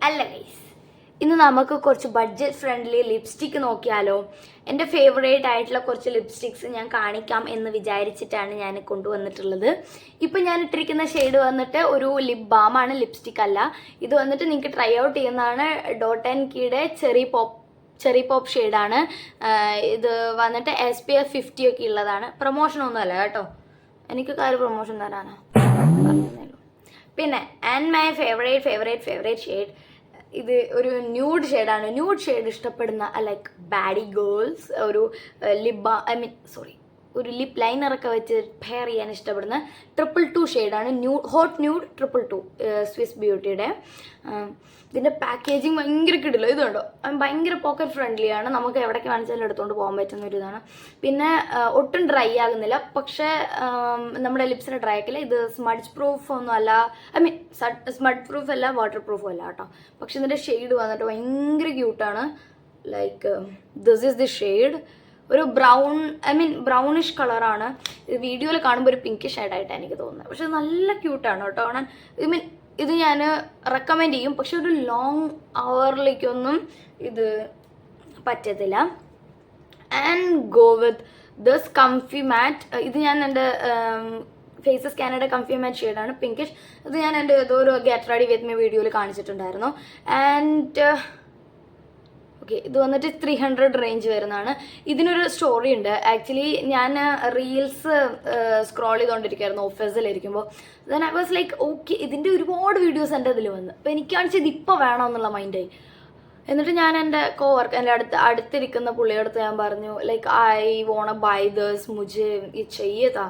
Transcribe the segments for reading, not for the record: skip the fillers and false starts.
അല്ല ഗൈസ്, ഇന്ന് നമുക്ക് കുറച്ച് ബഡ്ജറ്റ് ഫ്രണ്ട്ലി ലിപ്സ്റ്റിക്ക് നോക്കിയാലോ. എൻ്റെ ഫേവറേറ്റ് ആയിട്ടുള്ള കുറച്ച് ലിപ്സ്റ്റിക്സ് ഞാൻ കാണിക്കാം എന്ന് വിചാരിച്ചിട്ടാണ് ഞാൻ കൊണ്ടുവന്നിട്ടുള്ളത്. ഇപ്പം ഞാൻ ഇട്ടിരിക്കുന്ന ഷെയ്ഡ് വന്നിട്ട് ഒരു ലിപ് ബാമാണ്, ലിപ്സ്റ്റിക് അല്ല. ഇത് വന്നിട്ട് നിങ്ങൾക്ക് ട്രൈ ഔട്ട് ചെയ്യുന്നതാണ്. ഡോട്ട് ആൻഡ് കീയുടെ ചെറി പോപ്പ് ഷെയ്ഡാണ്. ഇത് വന്നിട്ട് SPF 50 ഒക്കെ ഉള്ളതാണ്. പ്രൊമോഷനൊന്നും അല്ല കേട്ടോ, എനിക്ക് കാര്യം പ്രൊമോഷൻ തരാനാ. പിന്നെ ആൻഡ് മൈ ഫേവറേറ്റ് ഷെയ്ഡ്, ഇത് ഒരു ന്യൂഡ് ഷെയ്ഡാണ്. ന്യൂഡ് ഷെയ്ഡ് ഇഷ്ടപ്പെടുന്ന ലൈക്ക് ബാഡി ഗേൾസ്, ഒരു ഒരു ലിപ് ലൈനറൊക്കെ വെച്ച് പെയർ ചെയ്യാൻ ഇഷ്ടപ്പെടുന്ന 222 ഷെയ്ഡാണ്. ഹോട്ട് ന്യൂഡ് 222 സ്വിസ് ബ്യൂട്ടിയുടെ. ഇതിൻ്റെ പാക്കേജിങ് ഭയങ്കര കിടിലോ. ഇതുണ്ടോ, ഭയങ്കര പോക്കറ്റ് ഫ്രണ്ട്ലിയാണ്. നമുക്ക് എവിടേക്ക് കാണിച്ചാലും എടുത്തുകൊണ്ട് പോകാൻ പറ്റുന്ന ഒരു ഇതാണ്. പിന്നെ ഒട്ടും ഡ്രൈ ആകുന്നില്ല, പക്ഷേ നമ്മുടെ ലിപ്സിന് ഡ്രൈ ആക്കില്ല. ഇത് സ്മഡ്ജ് പ്രൂഫ് ഒന്നും അല്ല, സ്മഡ്ജ് പ്രൂഫ് അല്ല, വാട്ടർ പ്രൂഫും അല്ല കേട്ടോ. പക്ഷെ ഇതിൻ്റെ ഷെയ്ഡ് വന്നിട്ട് ഭയങ്കര ക്യൂട്ടാണ്. Like this is the shade. ഒരു ബ്രൗണിഷ് കളറാണ്. വീഡിയോയിൽ കാണുമ്പോൾ ഒരു പിങ്കിഷ് ഷെയ്ഡായിട്ടാണ് എനിക്ക് തോന്നുന്നത്, പക്ഷെ നല്ല ക്യൂട്ടാണ് കേട്ടോ കാണാൻ. ഇത് ഞാൻ റെക്കമെൻഡ് ചെയ്യും, പക്ഷെ ഒരു ലോങ് അവറിലേക്കൊന്നും ഇത് പറ്റത്തില്ല. And go with this comfy mat. ഇത് ഞാൻ എൻ്റെ ഫേസസ് കാനഡ കംഫി മാറ്റ് ഷെയ്ഡാണ്, പിങ്കിഷ്. ഇത് ഞാൻ എൻ്റെ ഏതോ ഒരു ഗെറ്റ് റെഡി വിത്ത് മീ വീഡിയോയിൽ കാണിച്ചിട്ടുണ്ടായിരുന്നു. ആൻഡ് ഓക്കെ, ഇത് വന്നിട്ട് 300 റേഞ്ച് വരുന്നതാണ്. ഇതിനൊരു സ്റ്റോറി ഉണ്ട്. ആക്ച്വലി ഞാൻ റീൽസ് സ്ക്രോൾ ചെയ്തുകൊണ്ടിരിക്കുകയായിരുന്നു ഓഫീസിലിരിക്കുമ്പോൾ. Then I was like okay, ഇതിൻ്റെ ഒരുപാട് വീഡിയോസ് എൻ്റെ ഇതിൽ വന്ന്. അപ്പോൾ എനിക്കാണെന്ന് ഇത് ഇപ്പോൾ വേണമെന്നുള്ള മൈൻഡായി. എന്നിട്ട് ഞാൻ എൻ്റെ എൻ്റെ അടുത്തിരിക്കുന്ന പുള്ളിയെടുത്ത് ഞാൻ പറഞ്ഞു like I want buy this, മുझे ये चाहिए था.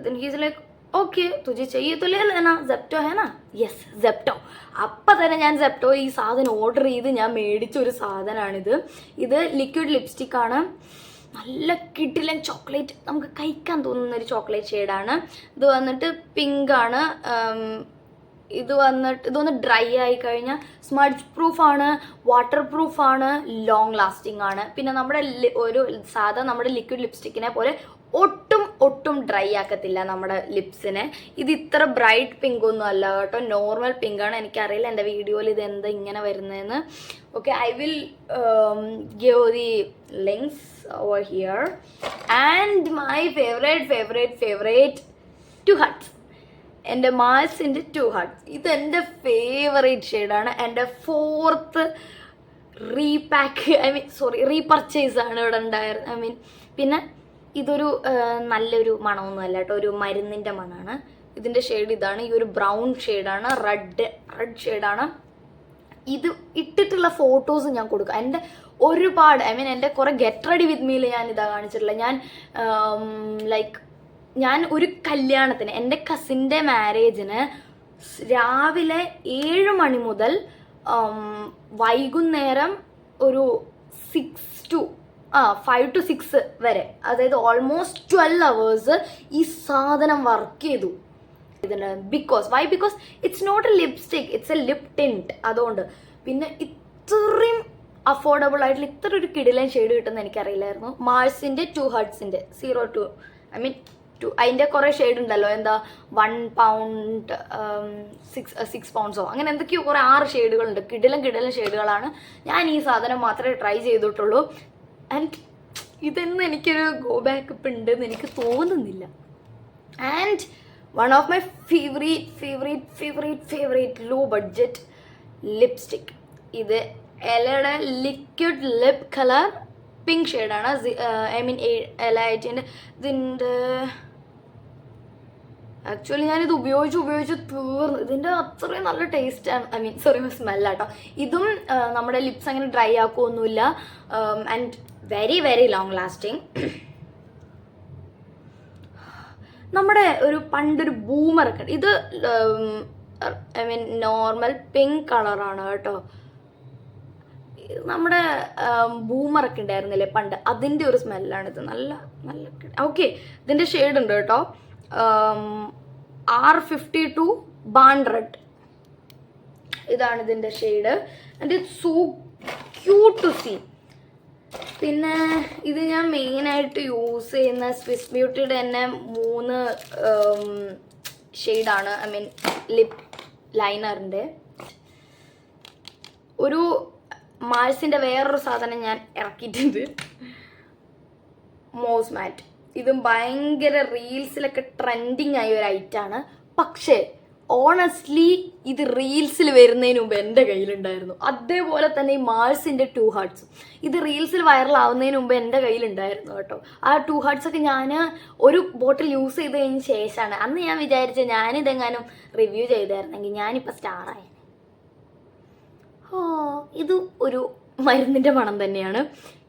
then he is like okay, തുझे चाहिए तो ले लेना, സെപ്റ്റോ है ना. Yes, Zepto. അപ്പം തന്നെ ഞാൻ സെപ്റ്റോ ഈ സാധനം ഓർഡർ ചെയ്ത് ഞാൻ മേടിച്ചൊരു സാധനമാണിത്. ഇത് ലിക്വിഡ് ലിപ്സ്റ്റിക് ആണ്. നല്ല കിടിലൻ ചോക്ലേറ്റ്, നമുക്ക് കഴിക്കാൻ തോന്നുന്ന ഒരു ചോക്ലേറ്റ് ഷെയ്ഡാണ്. ഇത് വന്നിട്ട് പിങ്ക് ആണ്. ഇതൊന്ന് ഡ്രൈ ആയി കഴിഞ്ഞാൽ സ്മഡ്ജ് പ്രൂഫാണ്, വാട്ടർ പ്രൂഫാണ്, ലോങ് ലാസ്റ്റിംഗ് ആണ്. പിന്നെ നമ്മുടെ നമ്മുടെ ലിക്വിഡ് ലിപ്സ്റ്റിക്കിനെ പോലെ ഒട്ടും ഡ്രൈ ആക്കത്തില്ല നമ്മുടെ ലിപ്സിനെ. ഇത് ഇത്ര ബ്രൈറ്റ് പിങ്ക് ഒന്നും അല്ല കേട്ടോ, നോർമൽ പിങ്ക് ആണ്. എനിക്കറിയില്ല എൻ്റെ വീഡിയോയിൽ ഇത് എന്താ ഇങ്ങനെ വരുന്നതെന്ന്. Okay, I will give the links over here. And my favourite 2 huts, എൻ്റെ മാൾസിൻ്റെ 2 ഹട്ട്സ്. ഇത് എൻ്റെ ഫേവറേറ്റ് ഷെയ്ഡാണ്. എൻ്റെ 4th റീപർച്ചേസ് ആണ് ഇവിടെ ഉണ്ടായിരുന്നത്. പിന്നെ ഇതൊരു നല്ലൊരു മണമൊന്നുമല്ല കേട്ടോ, ഒരു മരുന്നിൻ്റെ മണമാണ്. ഇതിൻ്റെ ഷെയ്ഡ് ഇതാണ്. ഈ ഒരു ബ്രൗൺ ഷെയ്ഡാണ്, റെഡ് ഷെയ്ഡാണ്. ഇത് ഇട്ടിട്ടുള്ള ഫോട്ടോസ് ഞാൻ കൊടുക്കാം. എൻ്റെ ഒരുപാട് എൻ്റെ കുറേ ഗെറ്റ് റെഡി വിത്ത് മീയിൽ ഞാൻ ഇതാ കാണിച്ചിട്ടില്ല. ഞാൻ ഒരു കല്യാണത്തിന്, എൻ്റെ കസിൻ്റെ മാരേജിന് രാവിലെ 7 മണി മുതൽ വൈകുന്നേരം ഒരു 5 to 6 വരെ, അതായത് ഓൾമോസ്റ്റ് 12 hours ഈ സാധനം വർക്ക് ചെയ്തു ഇതിന്. Because it's not a lipstick, it's a lip tint. അതുകൊണ്ട് പിന്നെ ഇത്രയും അഫോർഡബിൾ ആയിട്ടുള്ള ഇത്ര ഒരു കിടിലൻ ഷെയ്ഡ് കിട്ടുന്ന എനിക്കറിയില്ലായിരുന്നു. മാൾസിൻ്റെ 2 ഹട്ട്സിൻ്റെ 02 അതിൻ്റെ കുറേ ഷെയ്ഡ് ഉണ്ടല്ലോ, എന്താ 1 pound 6 pounds അങ്ങനെ എന്തൊക്കെയോ കുറേ 6 ഷെയ്ഡുകളുണ്ട്. കിടിലൻ ഷെയ്ഡുകളാണ്. ഞാൻ ഈ സാധനം മാത്രമേ ട്രൈ ചെയ്തിട്ടുള്ളൂ. ആൻഡ് ഇതെന്ന് എനിക്കൊരു ഗോ ബാക്ക് ഇപ്പം ഉണ്ടെന്ന് എനിക്ക് തോന്നുന്നില്ല. And one of my favourite low budget lipstick, ഇത് എലയുടെ ലിക്വിഡ് ലിപ് കളർ പിങ്ക് ഷെയ്ഡാണ്. എല 18. ഇതിൻ്റെ ആക്ച്വലി ഞാനിത് ഉപയോഗിച്ച് തീർന്നു. ഇതിൻ്റെ അത്രയും നല്ല ടേസ്റ്റാണ്, സ്മെല്ലാട്ടോ. ഇതും നമ്മുടെ ലിപ്സ് അങ്ങനെ ഡ്രൈ ആക്കുമൊന്നുമില്ല. And very long lasting. നമ്മുടെ പണ്ടൊരു ബൂമറൊക്കെ, ഇത് നോർമൽ പിങ്ക് കളറാണ് കേട്ടോ. നമ്മുടെ ബൂമറൊക്കെ ഉണ്ടായിരുന്നില്ലേ പണ്ട്, അതിൻ്റെ ഒരു സ്മെല്ലാണിത്. നല്ല ഓക്കെ, ഇതിൻ്റെ ഷെയ്ഡ് ഉണ്ട് കേട്ടോ. R52 ബാൺ റെഡ്, ഇതാണ് ഇതിൻ്റെ shade. And it's so cute to see. പിന്നെ ഇത് ഞാൻ മെയിനായിട്ട് യൂസ് ചെയ്യുന്ന സ്വിസ് ബ്യൂട്ടിയുടെ തന്നെ 3 ഷെയ്ഡാണ്. ലിപ് ലൈനറിൻ്റെ ഒരു മാൾസിൻ്റെ വേറൊരു സാധനം ഞാൻ ഇറക്കിയിട്ടുണ്ട്, മോസ് മാറ്റ്. ഇതും ഭയങ്കര റീൽസിലൊക്കെ ട്രെൻഡിങ് ആയ ഒരു ഐറ്റാണ്. പക്ഷേ ഓണസ്റ്റ്ലി ഇത് റീൽസിൽ വരുന്നതിന് മുമ്പ് എൻ്റെ കയ്യിലുണ്ടായിരുന്നു. അതേപോലെ തന്നെ ഈ മാൾസിൻ്റെ 2 ഹാർട്ട്സും ഇത് റീൽസിൽ വൈറലാവുന്നതിന് മുമ്പ് എൻ്റെ കയ്യിലുണ്ടായിരുന്നു കേട്ടോ. ആ 2 ഹാർട്ട്സൊക്കെ ഞാൻ ഒരു ബോട്ടിൽ യൂസ് ചെയ്ത് കഴിഞ്ഞ ശേഷമാണ്. അന്ന് ഞാൻ വിചാരിച്ച ഞാനിതെങ്ങാനും റിവ്യൂ ചെയ്തായിരുന്നെങ്കിൽ ഞാനിപ്പോൾ സ്റ്റാറായി. ഇത് ഒരു മരുന്നിൻ്റെ മണം തന്നെയാണ്.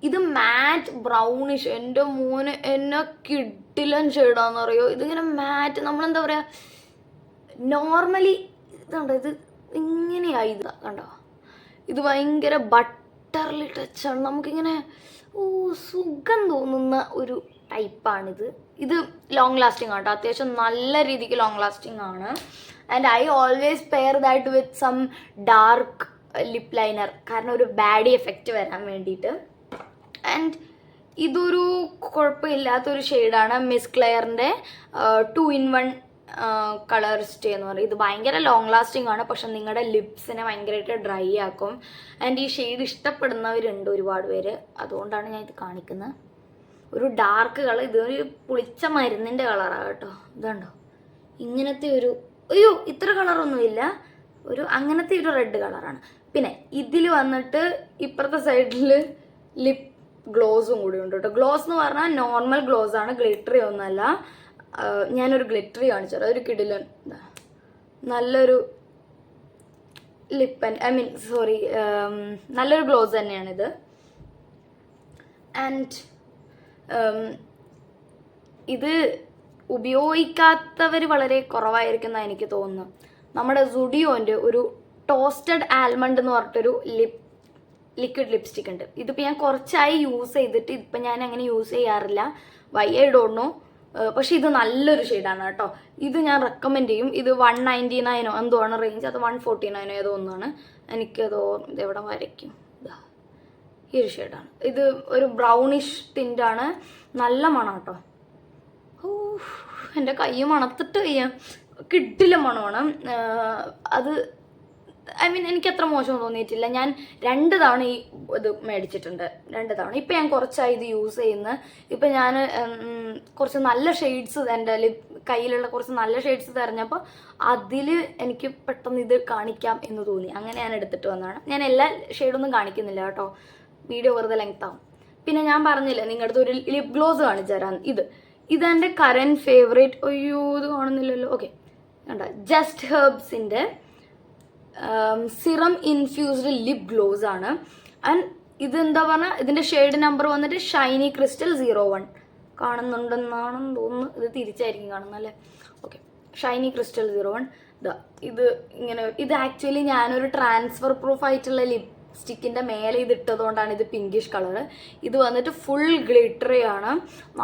ഇത് മാറ്റ് ബ്രൗണിഷ്. എൻ്റെ മോന് എന്നെ കിഡിലൻ ഷെയ്ഡാന്ന് പറയുമോ. ഇതിങ്ങനെ മാറ്റ്, നമ്മളെന്താ പറയുക, നോർമലി ഇതുണ്ടോ, ഇത് ഇങ്ങനെയായി. ഇത് കണ്ടോ, ഇത് ഭയങ്കര ബട്ടർലി ടച്ചാണ്. നമുക്കിങ്ങനെ സുഖം തോന്നുന്ന ഒരു ടൈപ്പാണിത്. ഇത് ലോങ് ലാസ്റ്റിംഗ് ആണ് കേട്ടോ, അത്യാവശ്യം നല്ല രീതിക്ക് ലോങ് ലാസ്റ്റിംഗ് ആണ്. And I always pair that with some dark lip liner, കാരണം ഒരു ബാഡി എഫക്റ്റ് വരാൻ വേണ്ടിയിട്ട്. ആൻഡ് ഇതൊരു കുഴപ്പമില്ലാത്തൊരു ഷെയ്ഡാണ്, മിസ് ക്ലെയറിൻ്റെ 2-in-1 കളർ സ്റ്റേ എന്ന് പറയും. ഇത് ഭയങ്കര ലോങ് ലാസ്റ്റിംഗ് ആണ്, പക്ഷെ നിങ്ങളുടെ ലിപ്സിനെ ഭയങ്കരമായിട്ട് ഡ്രൈ ആക്കും. ആൻഡ് ഈ ഷെയ്ഡ് ഇഷ്ടപ്പെടുന്നവരുണ്ട് ഒരുപാട് പേര്, അതുകൊണ്ടാണ് ഞാൻ ഇത് കാണിക്കുന്നത്. ഒരു ഡാർക്ക് കളർ, ഇതൊരു പുളിച്ച മരുന്നിൻ്റെ കളറാണ് കേട്ടോ. ഇതുണ്ടോ, ഇങ്ങനത്തെ ഒരു, അയ്യോ ഇത്ര കളറൊന്നുമില്ല, ഒരു അങ്ങനത്തെ ഒരു റെഡ് കളറാണ്. പിന്നെ ഇതിൽ വന്നിട്ട് ഇപ്പുറത്തെ സൈഡിൽ ലിപ് ഗ്ലോസും കൂടി ഉണ്ട് കേട്ടോ. ഗ്ലോസ് എന്ന് പറഞ്ഞാൽ നോർമൽ ഗ്ലോസ് ആണ്, ഗ്ലിറ്ററി ഒന്നുമല്ല. ഞാനൊരു ഗ്ലിറ്ററി കാണിച്ചു തരാം. ഒരു കിടിലൻ നല്ലൊരു ലിപ്പ്, നല്ലൊരു ഗ്ലോസ് തന്നെയാണിത്. ആൻഡ് ഇത് ഉപയോഗിക്കാത്തവർ വളരെ കുറവായിരിക്കും എനിക്ക് തോന്നുന്നു. നമ്മുടെ സുഡിയോൻ്റെ ഒരു ടോസ്റ്റഡ് ആൽമണ്ട് എന്ന് പറഞ്ഞിട്ടൊരു ലിക്വിഡ് ലിപ്സ്റ്റിക് ഉണ്ട്. ഇതിപ്പോൾ ഞാൻ കുറച്ചായി യൂസ് ചെയ്തിട്ട്, ഇപ്പം ഞാൻ അങ്ങനെ യൂസ് ചെയ്യാറില്ല, വൈ ഐ ഡോണ്ട് നോ. പക്ഷെ ഇത് നല്ലൊരു ഷെയ്ഡാണ് കേട്ടോ. ഇത് ഞാൻ റെക്കമെൻഡ് ചെയ്യും. ഇത് 199 എന്തോ ആണ് റേഞ്ച്, അത് 149 ഏതോ ഒന്നാണ്. എനിക്കതോ ഇതെവിടെ വരയ്ക്കും, ഇതാ ഈ ഒരു ഷെയ്ഡാണ്. ഇത് ഒരു ബ്രൗണിഷ് ടിൻ്റാണ്, നല്ല മണം കേട്ടോ. എൻ്റെ കൈ മണത്തിട്ട് കഴിയാം, കിട്ടില്ല മണമാണ് അത്. എനിക്ക് അത്ര മോശം തോന്നിയിട്ടില്ല. ഞാൻ 2 തവണ ഈ ഇത് മേടിച്ചിട്ടുണ്ട്, 2 തവണ. ഇപ്പം ഞാൻ കുറച്ചായി ഇത് യൂസ് ചെയ്യുന്നത്. ഇപ്പം ഞാൻ കുറച്ച് നല്ല ഷെയ്ഡ്സ്, എൻ്റെ കയ്യിലുള്ള കുറച്ച് നല്ല ഷെയ്ഡ്സ് തിരഞ്ഞപ്പോൾ അതിൽ എനിക്ക് പെട്ടെന്ന് ഇത് കാണിക്കാം എന്ന് തോന്നി. അങ്ങനെ ഞാൻ എടുത്തിട്ട് വന്നതാണ്. ഞാൻ എല്ലാ ഷെയ്ഡൊന്നും കാണിക്കുന്നില്ല കേട്ടോ, വീഡിയോ വെറുതെ ലെങ്ത് ആവും. പിന്നെ ഞാൻ പറഞ്ഞില്ല നിങ്ങളുടെ അടുത്ത് ഒരു ലിപ് ഗ്ലോസ് കാണിച്ചു തരാം. ഇതെൻ്റെ കറൻറ്റ് ഫേവറേറ്റ്. അയ്യോ ഇത് കാണുന്നില്ലല്ലോ. ഓക്കെ, കണ്ട, ജസ്റ്റ് ഹെർബ്സിൻ്റെ സിറം ഇൻഫ്യൂസ്ഡ് ലിപ് ഗ്ലോസ് ആണ്. ആൻഡ് ഇതെന്താ പറഞ്ഞാൽ ഇതിൻ്റെ ഷെയ്ഡ് നമ്പർ വന്നിട്ട് ഷൈനി ക്രിസ്റ്റൽ 01 കാണുന്നുണ്ടെന്നാണെന്ന് തോന്നുന്നു. ഇത് തിരിച്ചായിരിക്കും കാണുന്നത് അല്ലേ. Okay, Shiny crystal 01. ഇത് ഇങ്ങനെ, ഇത് ആക്ച്വലി ഞാനൊരു ട്രാൻസ്ഫർ പ്രൂഫ് ആയിട്ടുള്ള ലിപ്സ്റ്റിക്കിൻ്റെ മേലെ ഇത് ഇട്ടതുകൊണ്ടാണ് ഇത് പിങ്കിഷ് കളർ. ഇത് വന്നിട്ട് ഫുൾ ഗ്ലിറ്ററി ആണ്,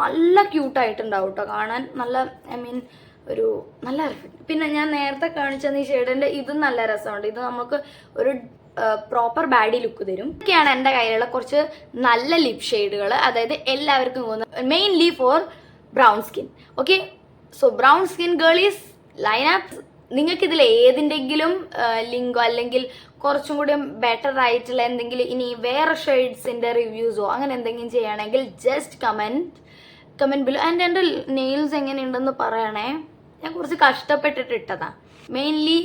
നല്ല ക്യൂട്ടായിട്ടുണ്ടാവും കേട്ടോ കാണാൻ. നല്ല ഒരു നല്ല എഫക്റ്റ്. പിന്നെ ഞാൻ നേരത്തെ കാണിച്ചത് ഈ ഷെയ്ഡിൻ്റെ ഇതും നല്ല രസമുണ്ട്. ഇത് നമുക്ക് ഒരു പ്രോപ്പർ ബാഡി ലുക്ക് തരും. ഇതൊക്കെയാണ് എൻ്റെ കയ്യിലുള്ള കുറച്ച് നല്ല ലിപ് ഷെയ്ഡുകൾ, അതായത് എല്ലാവർക്കും പോകുന്നത്, mainly for brown skin. Okay, so brown skin girlies line up. നിങ്ങൾക്കിതിൽ ഏതിൻ്റെങ്കിലും ലിങ്കോ അല്ലെങ്കിൽ കുറച്ചും കൂടി ബെറ്റർ ആയിട്ടുള്ള എന്തെങ്കിലും ഇനി വേറെ ഷെയ്ഡ്സിൻ്റെ റിവ്യൂസോ അങ്ങനെ എന്തെങ്കിലും ചെയ്യുകയാണെങ്കിൽ ജസ്റ്റ് കമൻറ്റ് ബിലോ. ആൻഡ് എൻ്റെ നെയിൽസ് എങ്ങനെയുണ്ടെന്ന് പറയണേ. ഞാൻ കുറച്ച് കഷ്ടപ്പെട്ടിട്ട് ഇട്ടതാണ്. Mainly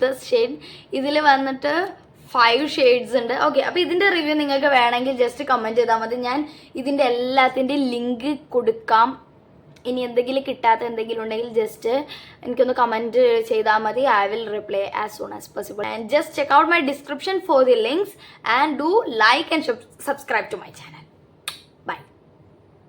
this shade. ഇതിൽ വന്നിട്ട് 5 ഷെയ്ഡ്സ് ഉണ്ട്. ഓക്കെ, അപ്പോൾ ഇതിൻ്റെ റിവ്യൂ നിങ്ങൾക്ക് വേണമെങ്കിൽ ജസ്റ്റ് കമൻറ്റ് ചെയ്താൽ മതി. ഞാൻ ഇതിൻ്റെ എല്ലാത്തിൻ്റെയും ലിങ്ക് കൊടുക്കാം. ഇനി എന്തെങ്കിലും കിട്ടാത്ത എന്തെങ്കിലും ഉണ്ടെങ്കിൽ ജസ്റ്റ് എനിക്കൊന്ന് കമൻറ്റ് ചെയ്താൽ മതി. I will reply as soon as possible. And just check out my description for the links and do like and subscribe to my channel.